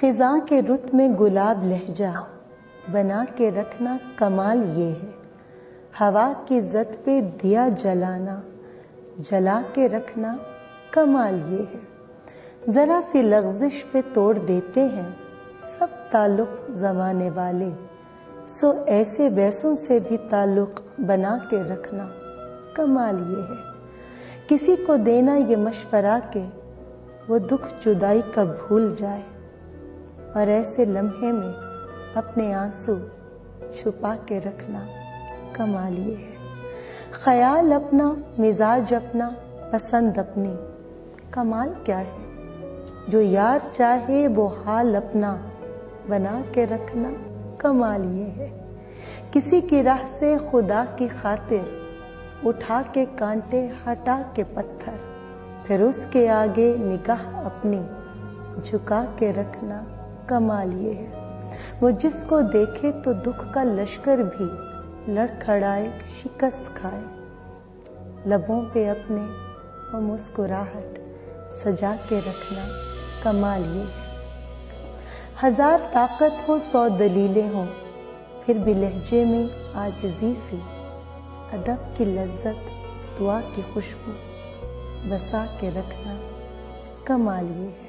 خزاں کے رت میں گلاب لہجہ بنا کے رکھنا کمال یہ ہے، ہوا کی زد پہ دیا جلانا جلا کے رکھنا کمال یہ ہے۔ ذرا سی لغزش پہ توڑ دیتے ہیں سب تعلق زمانے والے، سو ایسے ویسوں سے بھی تعلق بنا کے رکھنا کمال یہ ہے۔ کسی کو دینا یہ مشورہ کہ وہ دکھ جدائی کا بھول جائے، اور ایسے لمحے میں اپنے آنسو چھپا کے رکھنا کمال یہ ہے۔ خیال اپنا، مزاج اپنا، پسند اپنی، کمال کیا ہے؟ جو یار چاہے وہ حال اپنا بنا کے رکھنا کمال یہ ہے۔ کسی کی راہ سے خدا کی خاطر اٹھا کے کانٹے ہٹا کے پتھر، پھر اس کے آگے نگاہ اپنی جھکا کے رکھنا کمال یہ ہے۔ وہ جس کو دیکھے تو دکھ کا لشکر بھی لڑکھڑائے شکست کھائے، لبوں پہ اپنے وہ مسکراہٹ سجا کے رکھنا کمال یہ ہے۔ ہزار طاقت ہو، 100 دلیلیں ہوں، پھر بھی لہجے میں عاجزی سی، ادب کی لذت، دعا کی خوشبو بسا کے رکھنا کمال یہ ہے۔